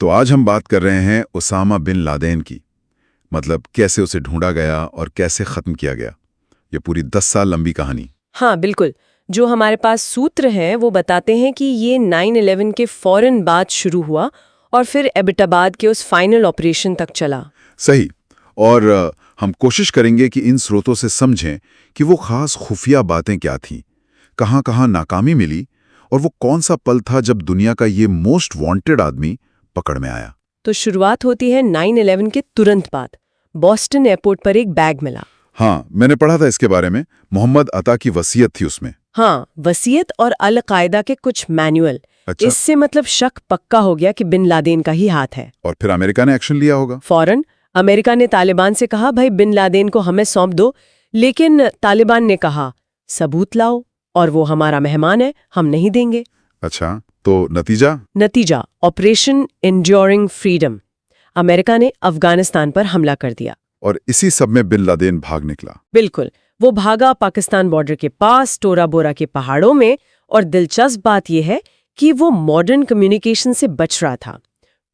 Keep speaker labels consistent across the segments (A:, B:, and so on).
A: तो आज हम बात कर रहे हैं उसामा बिन लादेन की। मतलब कैसे उसे ढूंढा गया और कैसे खत्म किया गया। ये पूरी 10 साल लंबी कहानी।
B: हाँ बिल्कुल। जो हमारे पास सूत्र हैं वो बताते हैं कि ये 9/11 के फौरन बाद शुरू हुआ और फिर एबटाबाद के उस फाइनल ऑपरेशन तक चला।
A: सही। और हम कोशिश करेंगे कि इन स्रोतों से समझें कि वो खास खुफिया बातें क्या थीं, कहाँ-कहाँ नाकामी मिली और वो कौन सा पल था जब दुनिया का ये मोस्ट वांटेड आदमी पकड़ में आया।
B: तो शुरुआत होती है 9/11 के तुरंत बाद। बॉस्टन एयरपोर्ट पर एक बैग मिला।
A: हाँ, मैंने पढ़ा था इसके बारे में। मोहम्मद अता की वसीयत थी उसमें।
B: हाँ, वसीयत और अल कायदा के कुछ मैनुअल।
A: अच्छा।
B: इससे मतलब शक पक्का हो गया कि बिन लादेन का ही हाथ है।
A: और फिर अमेरिका ने एक्शन लिया होगा।
B: फौरन अमेरिका ने तालिबान से कहा, भाई बिन लादेन को हमें सौंप दो, लेकिन तालिबान ने कहा सबूत लाओ और वो हमारा मेहमान है, हम नहीं देंगे।
A: अच्छा, तो नतीजा
B: ऑपरेशन एंड्योरिंग फ्रीडम। अमेरिका ने अफगानिस्तान पर हमला कर दिया।
A: और इसी सब में बिन लादेन भाग निकला।
B: बिल्कुल, वो भागा पाकिस्तान बॉर्डर के पास टोरा बोरा के पहाड़ों में। और दिलचस्प बात यह है कि वो मॉडर्न कम्युनिकेशन से बच रहा था।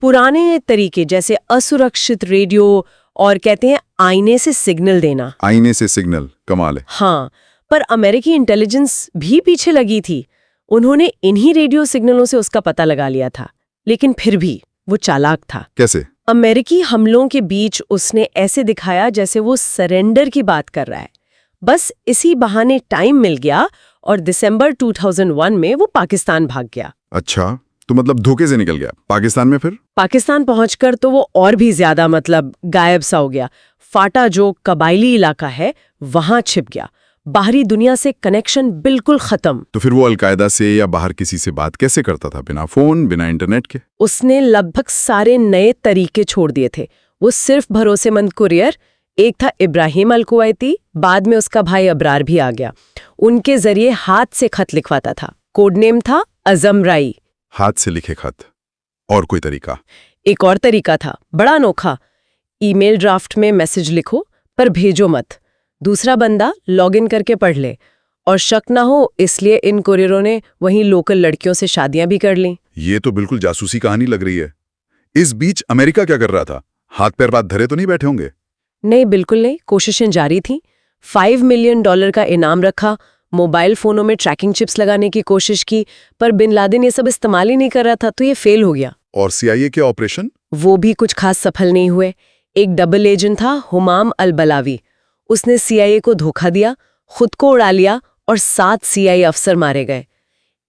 B: पुराने तरीके जैसे असुरक्षित रेडियो और कहते हैं आईने से सिग्नल देना।
A: आईने से सिग्नल, कमाल है।
B: हाँ, पर अमेरिकी इंटेलिजेंस भी पीछे लगी थी। उन्होंने इन्हीं रेडियो सिग्नलों से उसका पता लगा लिया था। लेकिन फिर भी वो चालाक था।
A: कैसे?
B: अमेरिकी हमलों के बीच उसने ऐसे दिखाया जैसे वो सरेंडर की बात कर रहा है। बस इसी बहाने टाइम मिल गया और दिसंबर 2001 में वो पाकिस्तान भाग गया।
A: अच्छा, तो मतलब धोखे से निकल गया। पाकिस्तान में फिर?
B: पाकिस्तान पहुंचकर तो वो और भी ज्यादा मतलब गायब सा हो गया। फाटा जो कबायली इलाका है वहां छिप गया। बाहरी दुनिया से कनेक्शन बिल्कुल खत्म।
A: तो फिर वो अलकायदा से या बाहर किसी से बात कैसे करता था, बिना फोन बिना इंटरनेट के?
B: उसने लगभग सारे नए तरीके छोड़ दिए थे। वो सिर्फ भरोसेमंद कुरियर, एक था इब्राहिम अल कुवैती, बाद में उसका भाई अबरार भी आ गया, उनके जरिए हाथ से खत लिखवाता था। कोडनेम था अजमराई।
A: हाथ से लिखे खत। और कोई तरीका?
B: एक और तरीका था, बड़ा अनोखा। ईमेल ड्राफ्ट में मैसेज लिखो पर भेजो मत। दूसरा बंदा लॉगिन करके पढ़ ले और शक ना हो इसलिए इन कुरियरों ने वहीं लोकल लड़कियों से शादियां भी कर लीं।
A: ये तो बिल्कुल जासूसी कहानी लग रही है। इस बीच अमेरिका क्या कर रहा था? हाथ पैर बात धरे तो नहीं बैठे होंगे?
B: नहीं, बिल्कुल नहीं। कोशिशें जारी थी। $5 मिलियन का इनाम रखा, मोबाइल फोनों में ट्रैकिंग चिप्स लगाने की कोशिश की, पर बिन लादेन ये सब इस्तेमाल ही नहीं कर रहा था तो ये फेल हो गया।
A: और CIA के ऑपरेशन?
B: वो भी कुछ खास सफल नहीं हुए। एक डबल एजेंट था हुमाम अल बलावी। उसने CIA को धोखा दिया, खुद को उड़ा लिया और 7 CIA अफसर मारे गए।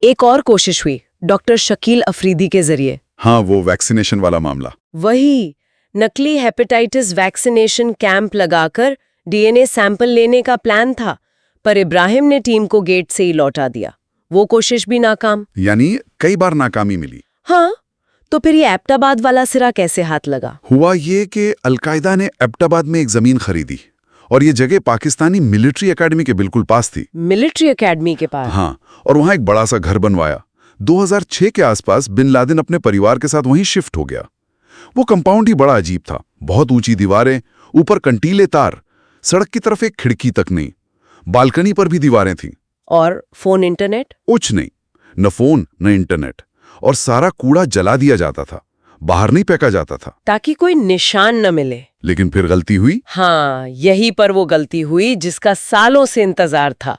B: एक और कोशिश हुई डॉक्टर शकील अफरीदी के जरिए।
A: हाँ, वो वैक्सीनेशन वाला मामला।
B: वही नकली हेपेटाइटिस वैक्सीनेशन कैंप लगाकर DNA सैंपल लेने का प्लान था, पर इब्राहिम ने टीम को गेट से ही लौटा दिया। वो कोशिश भी नाकाम।
A: यानी कई बार नाकामी मिली।
B: हाँ, तो फिर ये एबटाबाद वाला सिरा कैसे हाथ लगा?
A: हुआ ये कि अलकायदा ने एबटाबाद में एक जमीन खरीदी और ये जगह पाकिस्तानी मिलिट्री एकेडमी के बिल्कुल पास थी।
B: मिलिट्री एकेडमी के पास?
A: हाँ, और वहां एक बड़ा सा घर बनवाया। 2006 के आसपास बिन लादेन अपने परिवार के साथ वहीं शिफ्ट हो गया। वो कंपाउंड ही बड़ा अजीब था। बहुत ऊंची दीवारें, ऊपर कंटीले तार, सड़क की तरफ एक खिड़की तक नहीं, बालकनी पर भी दीवारें थीं।
B: और फोन इंटरनेट?
A: कुछ नहीं, न फोन न इंटरनेट। और सारा कूड़ा जला दिया जाता था, बाहर नहीं फेंका जाता था,
B: ताकि कोई निशान न मिले।
A: लेकिन फिर गलती हुई।
B: हाँ, यही पर वो गलती हुई जिसका सालों से इंतजार था।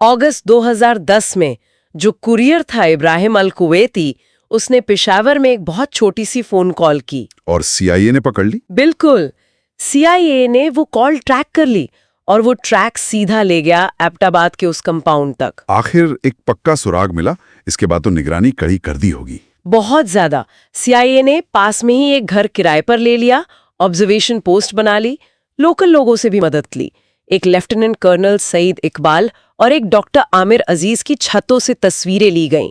B: अगस्त 2010 में जो कुरियर था इब्राहिम अल कुवैती, उसने पेशावर में एक बहुत छोटी सी फोन कॉल की
A: और CIA ने पकड़ ली।
B: बिल्कुल, CIA ने वो कॉल ट्रैक कर ली और वो ट्रैक सीधा ले गया एबटाबाद के उस कंपाउंड तक।
A: आखिर एक पक्का सुराग मिला। इसके बाद तो निगरानी कड़ी कर दी होगी।
B: बहुत ज्यादा। CIA ने पास में ही एक घर किराए पर ले लिया, ऑब्जर्वेशन पोस्ट बना ली, लोकल लोगों से भी मदद ली। एक लेफ्टिनेंट कर्नल सईद इकबाल और एक डॉक्टर आमिर अजीज की छतों से तस्वीरें ली गईं।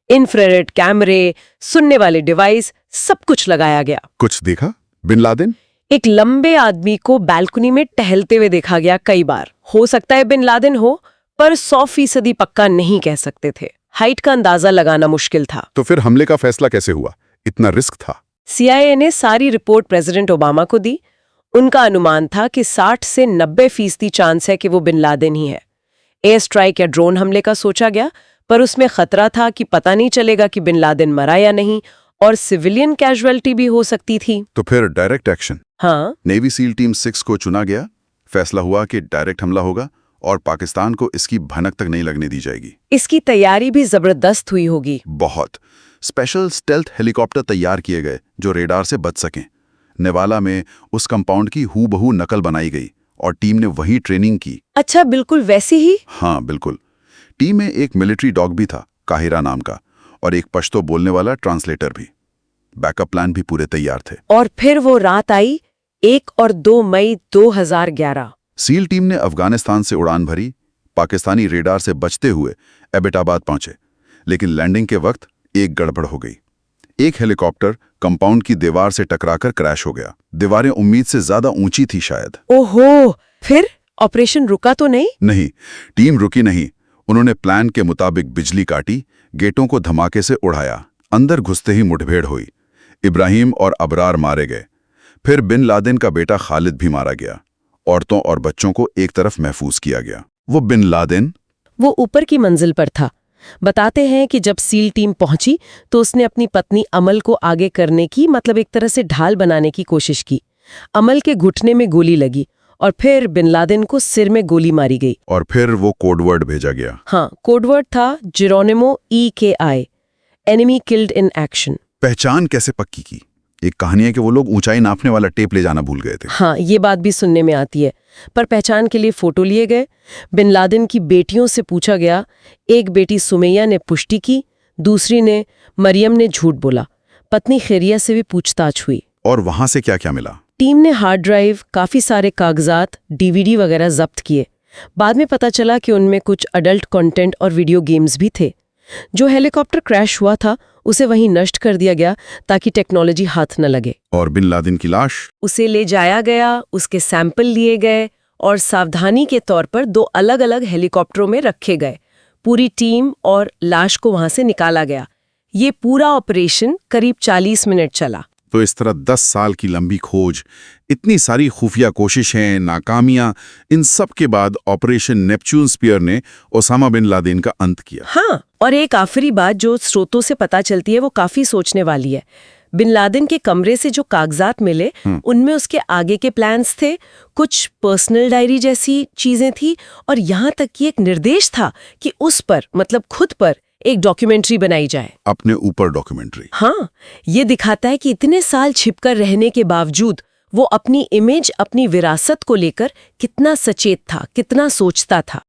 B: इंफ्रारेड कैमरे, सुनने वाले डिवाइस, सब कुछ लगाया गया।
A: कुछ देखा बिन लादेन?
B: एक लंबे आदमी को बालकनी में टहलते हुए देखा गया कई बार। हो सकता है बिन लादेन हो, पर 100% पक्का नहीं कह सकते थे। हाइट का अंदाजा लगाना मुश्किल था।
A: तो फिर हमले का फैसला कैसे हुआ? इतना रिस्क था।
B: CIA ने सारी रिपोर्ट प्रेसिडेंट ओबामा को दी। उनका अनुमान था कि 60 से 90% चांस है कि वो बिन लादेन ही है। एयर स्ट्राइक या ड्रोन हमले का सोचा गया, पर उसमें खतरा था कि पता नहीं चलेगा कि बिन लादेन मरा या नहीं और सिविलियन कैजुअलिटी भी हो सकती थी।
A: तो फिर डायरेक्ट एक्शन।
B: हाँ,
A: नेवी सील टीम 6 को चुना गया। फैसला हुआ कि डायरेक्ट हमला होगा और पाकिस्तान को इसकी भनक तक नहीं लगने दी जाएगी।
B: इसकी तैयारी भी जबरदस्त हुई होगी।
A: बहुत स्पेशल स्टेल्थ हेलीकॉप्टर तैयार किए गए जो रेडार से बच सकें। नेवाला में उस कंपाउंड की हूबहू नकल बनाई गई और टीम ने वही ट्रेनिंग की।
B: अच्छा, बिल्कुल वैसी ही?
A: हाँ बिल्कुल। टीम में एक मिलिट्री डॉग भी था, काहिरा नाम का, और एक पश्तो बोलने वाला ट्रांसलेटर भी। बैकअप प्लान भी पूरे तैयार थे।
B: और फिर वो रात आई, 1 और 2 मई 2011।
A: सील टीम ने अफगानिस्तान से उड़ान भरी, पाकिस्तानी रेडार से बचते हुए एबटाबाद पहुंचे। लेकिन लैंडिंग के वक्त एक गड़बड़ हो गई। एक हेलीकॉप्टर कंपाउंड की दीवार से टकराकर क्रैश हो गया। दीवारें उम्मीद से ज्यादा ऊंची थी शायद।
B: ओहो, फिर ऑपरेशन रुका तो नहीं?
A: नहीं, टीम रुकी नहीं। उन्होंने प्लान के मुताबिक बिजली काटी, गेटों को धमाके से उड़ाया। अंदर घुसते ही मुठभेड़ हुई। इब्राहिम और अबरार मारे गए। फिर बिन लादेन का बेटा खालिद भी मारा गया। औरतों और बच्चों को एक तरफ महफूज किया गया। वो बिन लादेन
B: वो ऊपर की मंजिल पर था। बताते हैं कि जब सील टीम पहुंची तो उसने अपनी पत्नी अमल को आगे करने की, मतलब एक तरह से ढाल बनाने की कोशिश की। अमल के घुटने में गोली लगी और फिर बिन लादेन को सिर में गोली मारी गई।
A: और फिर वो कोडवर्ड भेजा गया।
B: हाँ, कोडवर्ड था Geronimo EKI, enemy killed in action.
A: पहचान कैसे पक्की की? एक कहानी है कि वो लोग ऊंचाई नापने वाला टेप ले जाना भूल गए थे।
B: हाँ, ये बात भी सुनने में आती है। पर पहचान के लिए फोटो लिए गए। बिन लादेन की बेटियों से पूछा गया। एक बेटी सुमैया ने पुष्टि की, दूसरी ने मरियम ने झूठ बोला। पत्नी खैरिया से भी पूछताछ हुई।
A: और वहां से क्या क्या मिला?
B: टीम ने हार्ड ड्राइव, काफी सारे कागजात, DVD वगैरह जब्त किए। बाद में पता चला कि उनमें कुछ अडल्ट कंटेंट और वीडियो गेम्स भी थे। जो हेलीकॉप्टर क्रैश हुआ था उसे वहीं नष्ट कर दिया गया ताकि टेक्नोलॉजी हाथ न लगे।
A: और बिन लादेन की लाश?
B: उसे ले जाया गया, उसके सैंपल लिए गए और सावधानी के तौर पर 2 अलग-अलग हेलीकॉप्टरों में रखे गए। पूरी टीम और लाश को वहां से निकाला गया। ये पूरा ऑपरेशन करीब 40 मिनट चला।
A: तो इस तरह 10 साल की लंबी खोज, इतनी सारी खुफिया कोशिशें, नाकामियां, इन सब के बाद ऑपरेशन नेपच्यून स्पीयर ने ओसामा बिन लादेन का अंत किया।
B: हाँ, और एक आखिरी बात जो स्रोतों से पता चलती है वो काफी सोचने वाली है। बिन लादेन के कमरे से जो कागजात मिले उनमें उसके आगे के प्लान्स थे, कुछ पर्सनल डायरी जैसी चीजें थी और यहाँ तक कि एक निर्देश था कि उस पर, मतलब खुद पर, एक डॉक्यूमेंट्री बनाई जाए।
A: अपने ऊपर डॉक्यूमेंट्री?
B: हाँ, ये दिखाता है कि इतने साल छिपकर रहने के बावजूद वो अपनी इमेज, अपनी विरासत को लेकर कितना सचेत था, कितना सोचता था।